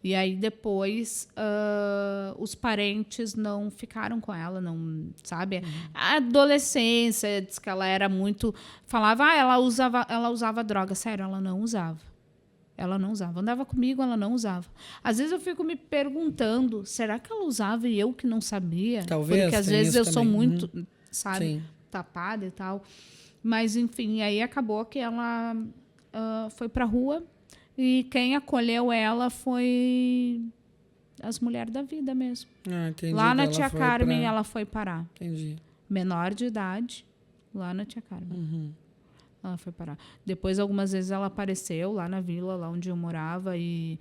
E aí depois os parentes não ficaram com ela, não, sabe? A adolescência, diz que ela era muito, falava, ela usava droga, sério, ela não usava. Ela não usava. Andava comigo, ela não usava. Às vezes eu fico me perguntando, será que ela usava e eu que não sabia? Talvez. Porque às vezes eu sou muito, sabe, Sim. tapada e tal. Mas, enfim, aí acabou que ela foi pra rua e quem acolheu ela foi as mulheres da vida mesmo. Ah, entendi. Lá na Ela Tia foi Carmen ela foi parar. Entendi. Menor de idade, lá na Tia Carmen. Uhum. Ela foi parar. Depois, algumas vezes, ela apareceu lá na vila, lá onde eu morava, e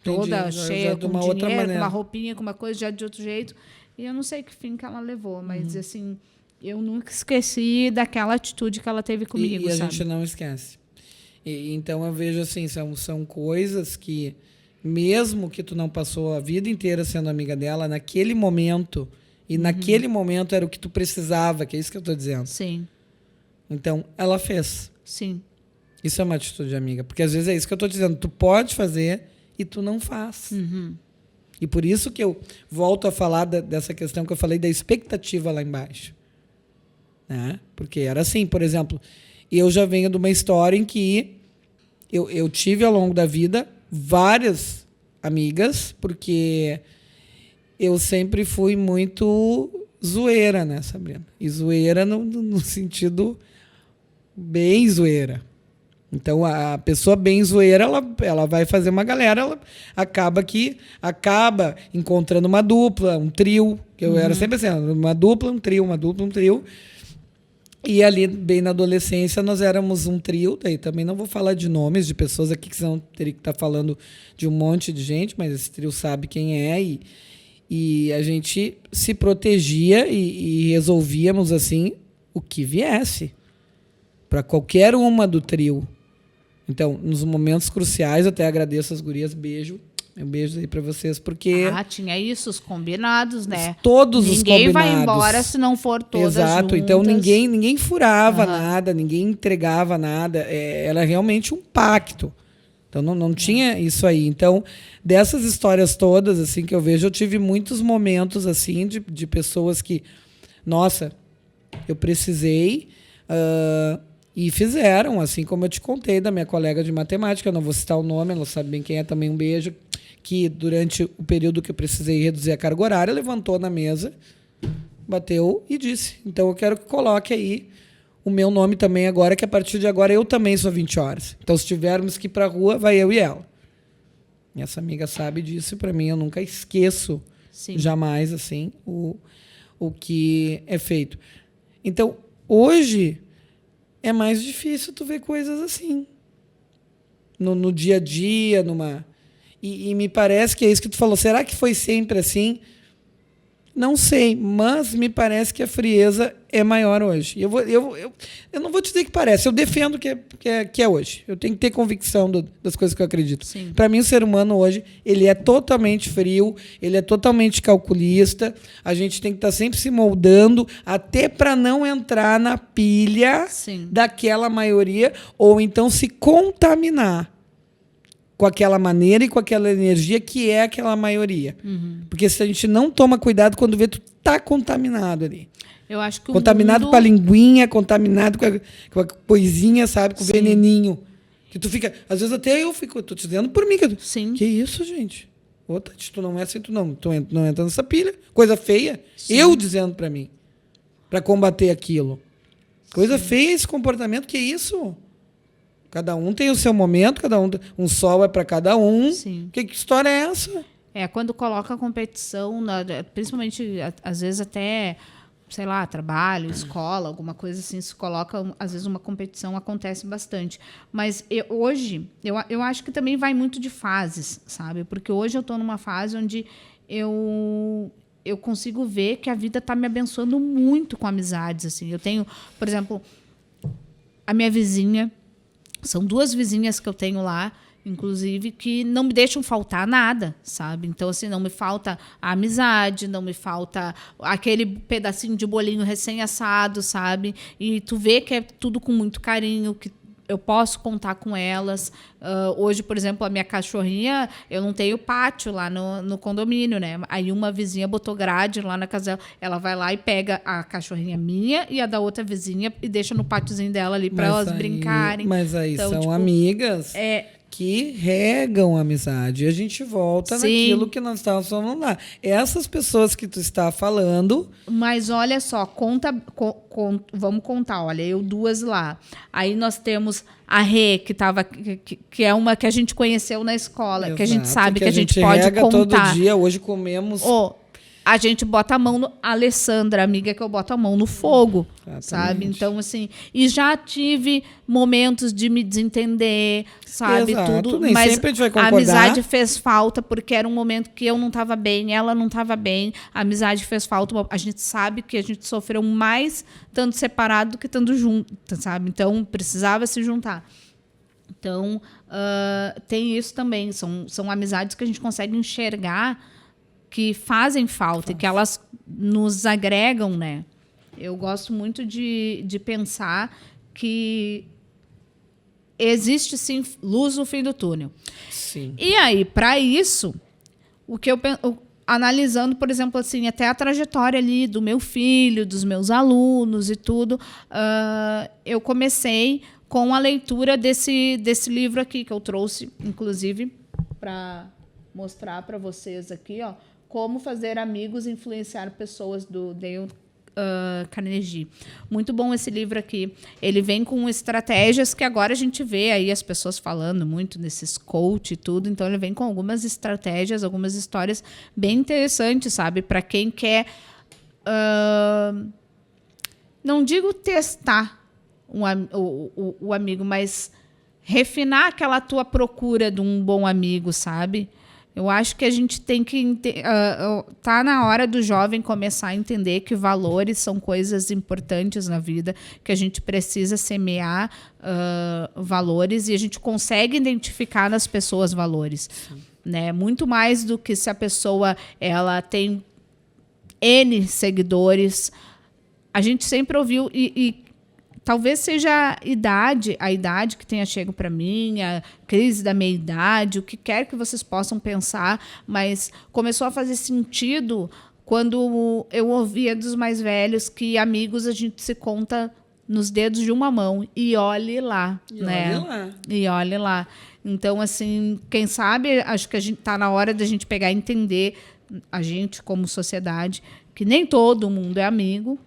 toda Entendi. cheia, de com uma outra dinheiro, com maneira. uma roupinha, com uma coisa, já de outro jeito. E eu não sei que fim que ela levou, mas, assim, eu nunca esqueci daquela atitude que ela teve comigo, E a sabe? gente não esquece. Então eu vejo assim, são coisas que, mesmo que tu não passou a vida inteira sendo amiga dela, naquele momento, e naquele momento era o que tu precisava, que é isso que eu estou dizendo. Sim, Então, ela fez. sim. Isso é uma atitude de amiga. Porque às vezes é isso que eu estou dizendo. Tu pode fazer e tu não faz. E por isso que eu volto a falar dessa questão que eu falei da expectativa lá embaixo. Né? Porque era assim, por exemplo, eu já venho de uma história em que eu tive ao longo da vida várias amigas, porque eu sempre fui muito zoeira, né, Sabrina? E zoeira no sentido bem zoeira. Então, a pessoa bem zoeira, ela vai fazer uma galera, ela acaba encontrando uma dupla, um trio, que eu era sempre assim, uma dupla, um trio, uma dupla, um trio. E ali, bem na adolescência, nós éramos um trio, daí também não vou falar de nomes de pessoas aqui, que senão teria que estar falando de um monte de gente, mas esse trio sabe quem é, e a gente se protegia e resolvíamos, assim, o que viesse, para qualquer uma do trio. Então, nos momentos cruciais, eu até agradeço as gurias, beijo. Um beijo aí para vocês, porque... tinha isso, os combinados, né? Todos os combinados. Ninguém vai embora se não for todas Exato, juntas. então ninguém furava nada, ninguém entregava nada. Era realmente um pacto. Então não tinha isso aí. Então, dessas histórias todas assim que eu vejo, eu tive muitos momentos assim de pessoas que, nossa, eu precisei... e fizeram, assim como eu te contei da minha colega de matemática, eu não vou citar o nome, ela sabe bem quem é, também um beijo, que durante o período que eu precisei reduzir a carga horária, levantou na mesa, bateu e disse, então eu quero que coloque aí o meu nome também agora, que a partir de agora eu também sou 20 horas. Então, se tivermos que ir para a rua, vai eu e ela. E essa amiga sabe disso, e para mim eu nunca esqueço, jamais, assim, o que é feito. Então, hoje... é mais difícil tu ver coisas assim. No dia a dia, E me parece que é isso que tu falou. Será que foi sempre assim? Não sei, mas me parece que a frieza é maior hoje. Eu não vou te dizer que parece, eu defendo que é hoje. Eu tenho que ter convicção das coisas que eu acredito. Para mim, o ser humano hoje, ele é totalmente frio, ele é totalmente calculista. A gente tem que estar sempre se moldando, até para não entrar na pilha daquela maioria, ou então se contaminar com aquela maneira e com aquela energia que é aquela maioria. Porque se a gente não toma cuidado, quando vê, tu tá contaminado ali. Eu acho que contaminado com a linguinha, contaminado com a coisinha, sabe? Com o veneninho. Que tu fica... Às vezes até eu fico... Tô te dizendo por mim. Que isso, gente? Ô, Tati, tu não é assim, tu não entra nessa pilha. Coisa feia. Eu dizendo pra mim. Pra combater aquilo. Coisa feia esse comportamento. Que isso? Cada um tem o seu momento, um sol é para cada um. Que história é essa? Quando coloca a competição, principalmente, às vezes até, sei lá, trabalho, escola, alguma coisa assim, se coloca, às vezes uma competição acontece bastante. Mas hoje, eu acho que também vai muito de fases, sabe? Porque hoje eu estou numa fase onde eu eu consigo ver que a vida está me abençoando muito com amizades, assim. Eu tenho, por exemplo, a minha vizinha, são 2 vizinhas que eu tenho lá, inclusive, que não me deixam faltar nada, sabe? Então, assim, não me falta a amizade, não me falta aquele pedacinho de bolinho recém-assado, sabe? E tu vê que é tudo com muito carinho, que eu posso contar com elas. Hoje, por exemplo, a minha cachorrinha, eu não tenho pátio lá no condomínio, né? Aí uma vizinha botou grade lá na casa dela. Ela vai lá e pega a cachorrinha minha e a da outra vizinha e deixa no pátiozinho dela ali para elas brincarem. Mas aí então, são tipo, amigas que regam a amizade. E a gente volta naquilo que nós estávamos falando lá. Essas pessoas que tu está falando... Mas olha só, vamos contar. Olha, eu 2 lá. Aí nós temos a Rê, que é uma que a gente conheceu na escola, Exato, que a gente sabe que a gente pode rega contar. Todo dia, hoje comemos... A gente bota a mão no... A Alessandra, amiga, que eu boto a mão no fogo, Exatamente. Sabe? Então, assim... E já tive momentos de me desentender, sabe? Exato. Tudo. Nem mas sempre a gente vai a concordar. amizade fez falta, porque era um momento que eu não estava bem, ela não estava bem. A amizade fez falta. A gente sabe que a gente sofreu mais estando separado do que estando junto, sabe? Então, precisava se juntar. Então, tem isso também. São amizades que a gente consegue enxergar que fazem falta, que elas nos agregam, né? Eu gosto muito de pensar que existe, sim, luz no fim do túnel. Sim. E aí, para isso, o que analisando, por exemplo, assim, até a trajetória ali do meu filho, dos meus alunos e tudo, eu comecei com a leitura desse livro aqui, que eu trouxe, inclusive, para mostrar para vocês aqui, ó, Como Fazer Amigos e Influenciar Pessoas, do Dale Carnegie. Muito bom esse livro aqui. Ele vem com estratégias que agora a gente vê aí as pessoas falando muito desses coach e tudo. Então, ele vem com algumas estratégias, algumas histórias bem interessantes, sabe? Para quem quer... não digo testar o amigo, mas refinar aquela tua procura de um bom amigo, sabe? Eu acho que a gente tem que... tá na hora do jovem começar a entender que valores são coisas importantes na vida, que a gente precisa semear valores e a gente consegue identificar nas pessoas valores. Né? Muito mais do que se a pessoa ela tem N seguidores. A gente sempre ouviu... talvez seja a idade que tenha chego para mim, a crise da meia-idade, o que quer que vocês possam pensar, mas começou a fazer sentido quando eu ouvia dos mais velhos que amigos a gente se conta nos dedos de uma mão. E olhe lá. E olhe lá. Então, assim, quem sabe, acho que a gente está na hora da gente pegar e entender, a gente como sociedade, que nem todo mundo é amigo,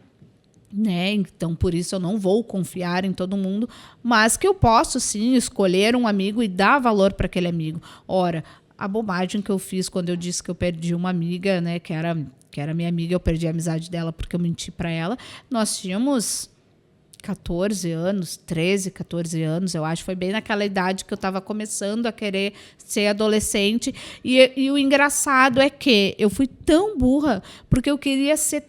né? Então, por isso eu não vou confiar em todo mundo, mas que eu posso, sim, escolher um amigo e dar valor para aquele amigo. Ora, a bobagem que eu fiz quando eu disse que eu perdi uma amiga, né, que era minha amiga, eu perdi a amizade dela porque eu menti para ela. Nós tínhamos 14 anos, 13, 14 anos, eu acho. Foi bem naquela idade que eu estava começando a querer ser adolescente. E o engraçado é que eu fui tão burra porque eu queria ser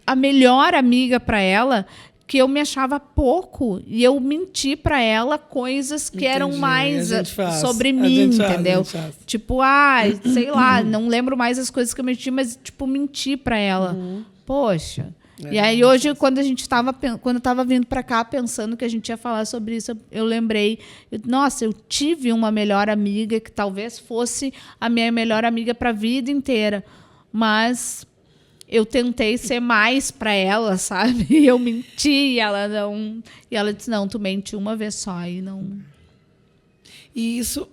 a melhor amiga para ela, que eu me achava pouco e eu menti para ela coisas que eram mais sobre mim, entendeu? Tipo, sei lá, não lembro mais as coisas que eu menti, mas tipo, menti para ela. Poxa. E aí hoje, quando eu estava vindo para cá pensando que a gente ia falar sobre isso, eu lembrei, nossa, eu tive uma melhor amiga que talvez fosse a minha melhor amiga para a vida inteira, mas eu tentei ser mais para ela, sabe? E eu menti, e ela não. E ela disse: não, tu mente uma vez só e não. E isso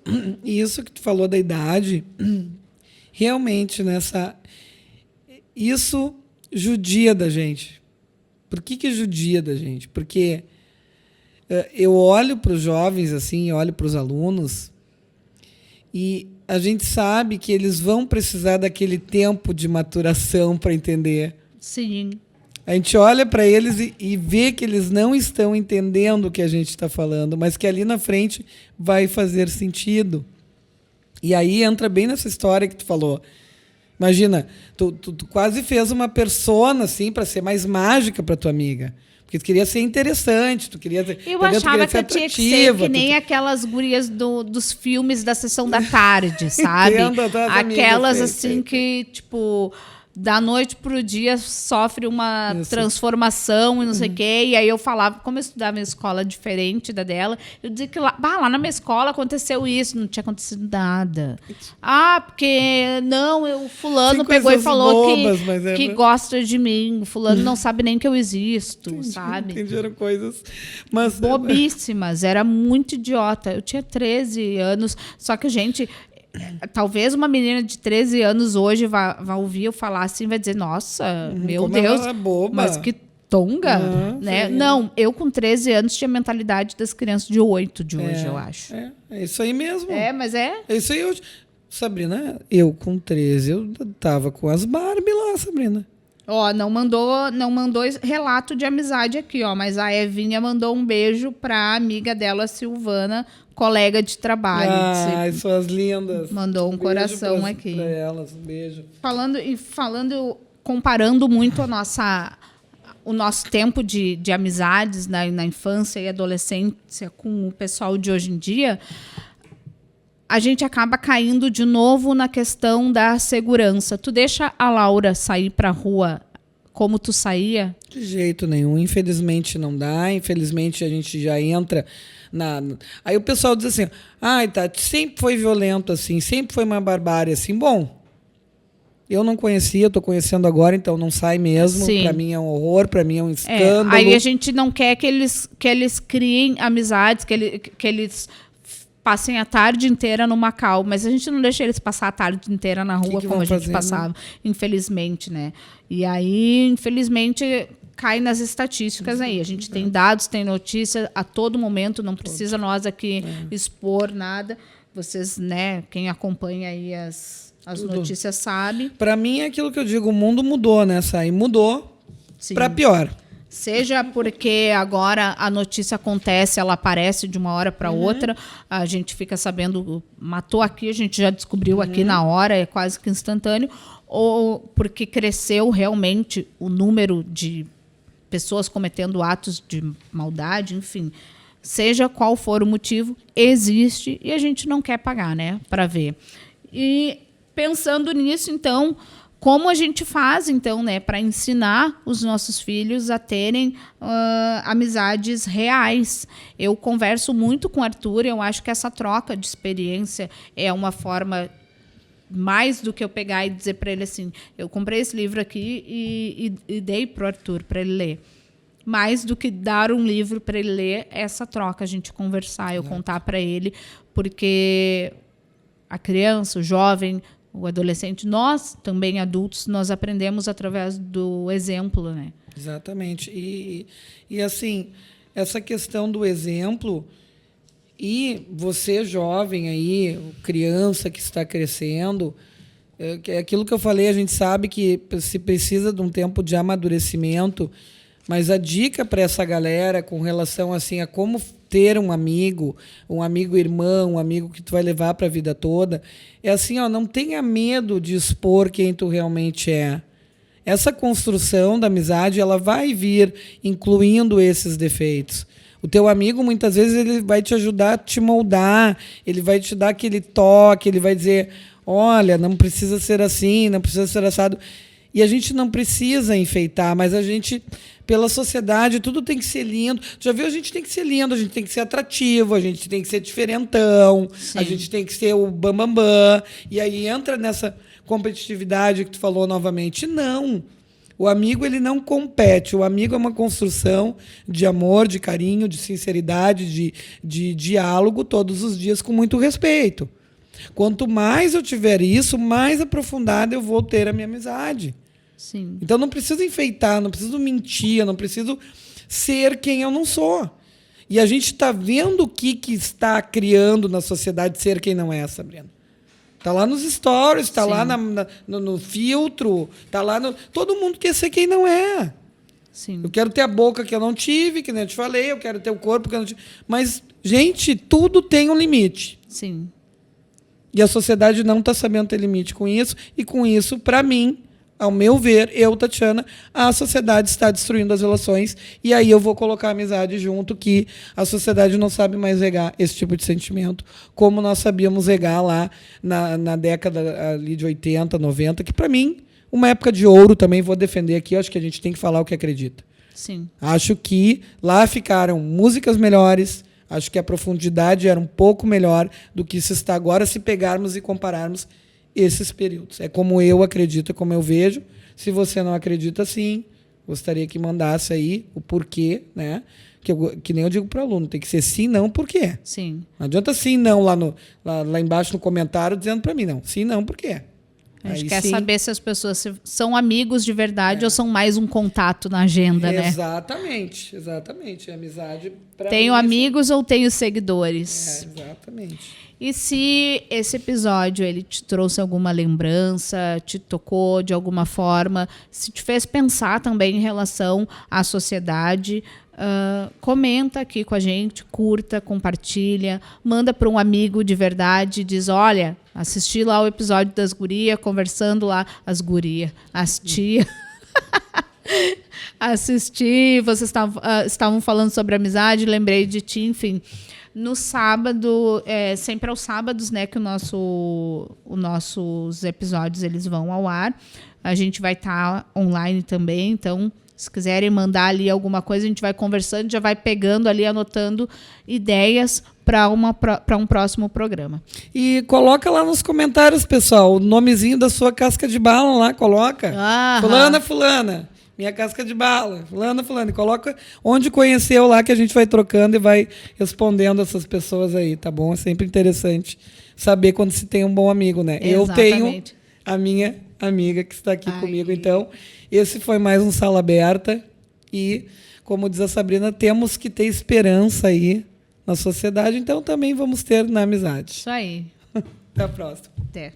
que tu falou da idade, realmente isso judia da gente. Por que judia da gente? Porque eu olho para os jovens assim, olho para os alunos e a gente sabe que eles vão precisar daquele tempo de maturação para entender. Sim. A gente olha para eles e vê que eles não estão entendendo o que a gente está falando, mas que ali na frente vai fazer sentido. E aí entra bem nessa história que tu falou. Imagina, tu quase fez uma persona, assim, para ser mais mágica para tua amiga. Porque tu queria ser interessante, tu queria ser. Eu achava que eu tinha que ser que nem aquelas gurias dos filmes da sessão da tarde, sabe? Aquelas assim que, tipo, da noite pro dia sofre uma transformação e não sei o quê. E aí eu falava, como eu estudava em escola diferente da dela, eu dizia que lá na minha escola aconteceu isso, não tinha acontecido nada. Porque o fulano pegou e falou bobas, que gosta de mim. O fulano não sabe nem que eu existo, sabe? Entenderam coisas. Bobíssimas, era muito idiota. Eu tinha 13 anos, só que, gente... Talvez uma menina de 13 anos hoje vá ouvir eu falar assim, vai dizer, nossa, meu Deus, ela é boba. Mas que tonga, né? Sim. Não, eu com 13 anos tinha a mentalidade das crianças de 8 de hoje, eu acho. É isso aí mesmo. Mas é. É isso aí hoje. Sabrina, eu com 13, eu tava com as Barbie lá, Sabrina. Não mandou relato de amizade aqui, mas a Evinha mandou um beijo pra amiga dela, Silvana, colega de trabalho. Suas lindas. Mandou um coração aqui. Pra elas, um beijo. Comparando muito o nosso tempo de amizades na infância e adolescência com o pessoal de hoje em dia, a gente acaba caindo de novo na questão da segurança. Tu deixa a Laura sair pra rua como tu saía? De jeito nenhum. Infelizmente não dá. Infelizmente a gente já entra na... Aí o pessoal diz assim, Tati, sempre foi violento assim, sempre foi uma barbárie assim. Bom, eu não conhecia, estou conhecendo agora, então não sai mesmo. Para mim é um horror, para mim é um escândalo. Aí a gente não quer que eles criem amizades, que eles passem a tarde inteira no Macau, mas a gente não deixa eles passar a tarde inteira na rua como a gente passava, infelizmente, né? E aí, infelizmente, cai nas estatísticas aí. A gente tem dados, tem notícia a todo momento, não precisa nós aqui expor nada. Vocês, né, quem acompanha aí as notícias sabe. Para mim é aquilo que eu digo, o mundo mudou, né, Sai? Mudou para pior. Seja porque agora a notícia acontece, ela aparece de uma hora para outra, a gente fica sabendo, matou aqui, a gente já descobriu aqui na hora, é quase que instantâneo, ou porque cresceu realmente o número de pessoas cometendo atos de maldade, enfim. Seja qual for o motivo, existe e a gente não quer pagar, né, para ver. E pensando nisso, então, como a gente faz, então, né, para ensinar os nossos filhos a terem amizades reais? Eu converso muito com o Arthur, eu acho que essa troca de experiência é uma forma, mais do que eu pegar e dizer para ele assim, eu comprei esse livro aqui e dei para o Arthur, para ele ler. Mais do que dar um livro para ele ler, essa troca, a gente conversar, eu contar para ele, porque a criança, o jovem, o adolescente, nós também adultos, nós aprendemos através do exemplo, né? Exatamente. E assim, essa questão do exemplo, e você jovem aí, criança que está crescendo, é aquilo que eu falei, a gente sabe que se precisa de um tempo de amadurecimento, mas a dica para essa galera com relação assim a como ter um amigo irmão, um amigo que tu vai levar para a vida toda, é assim, não tenha medo de expor quem tu realmente é. Essa construção da amizade, ela vai vir incluindo esses defeitos. O teu amigo, muitas vezes, ele vai te ajudar a te moldar, ele vai te dar aquele toque, ele vai dizer, olha, não precisa ser assim, não precisa ser assado. E a gente não precisa enfeitar, mas a gente, pela sociedade, tudo tem que ser lindo. Já viu? A gente tem que ser lindo, a gente tem que ser atrativo, a gente tem que ser diferentão, a gente tem que ser o bambambam. E aí entra nessa competitividade que tu falou novamente. Não. O amigo, ele não compete. O amigo é uma construção de amor, de carinho, de sinceridade, de diálogo todos os dias com muito respeito. Quanto mais eu tiver isso, mais aprofundada eu vou ter a minha amizade. Sim. Então não preciso enfeitar, não preciso mentir, não preciso ser quem eu não sou. E a gente está vendo o que está criando na sociedade ser quem não é, Sabrina. Está lá nos stories, está lá no filtro, está lá no... Todo mundo quer ser quem não é. Sim. Eu quero ter a boca que eu não tive, que nem eu te falei, eu quero ter o corpo que eu não tive. Mas, gente, tudo tem um limite. Sim. E a sociedade não está sabendo ter limite com isso. E com isso, para mim, ao meu ver, eu, Tatiana, a sociedade está destruindo as relações. E aí eu vou colocar a amizade junto, que a sociedade não sabe mais regar esse tipo de sentimento, como nós sabíamos regar lá na década ali de 80, 90, que para mim, uma época de ouro também, vou defender aqui, acho que a gente tem que falar o que acredita. Sim. Acho que lá ficaram músicas melhores, acho que a profundidade era um pouco melhor do que se está agora, se pegarmos e compararmos esses períodos. É como eu acredito, como eu vejo. Se você não acredita, sim, gostaria que mandasse aí o porquê, né? Que nem eu digo para o aluno, tem que ser sim, não, por quê? Sim. Não adianta sim, não lá embaixo no comentário dizendo para mim, não. Sim, não, por quê? A gente Aí quer sim. saber se as pessoas são amigos de verdade ou são mais um contato na agenda, né? Exatamente. A amizade pra Tenho mim, amigos ou tenho seguidores? exatamente. E se esse episódio ele te trouxe alguma lembrança, te tocou de alguma forma, se te fez pensar também em relação à sociedade, comenta aqui com a gente, curta, compartilha, manda para um amigo de verdade, diz, olha, assisti lá o episódio das gurias, conversando lá, as tia. Assisti, vocês estavam falando sobre amizade, lembrei de ti, enfim. No sábado, sempre aos sábados, né, que os nossos episódios eles vão ao ar. A gente vai estar online também, então, se quiserem mandar ali alguma coisa, a gente vai conversando, já vai pegando ali, anotando ideias para um próximo programa. E coloca lá nos comentários, pessoal, o nomezinho da sua casca de bala lá, coloca. Fulana. Minha casca de bala, fulano. E coloca onde conheceu lá, que a gente vai trocando e vai respondendo essas pessoas aí, tá bom? É sempre interessante saber quando se tem um bom amigo, né? Exatamente. Eu tenho a minha amiga que está aqui comigo. Então, esse foi mais um Sala Aberta. E, como diz a Sabrina, temos que ter esperança aí na sociedade. Então, também vamos ter na amizade. Isso aí. Até a próxima. Até.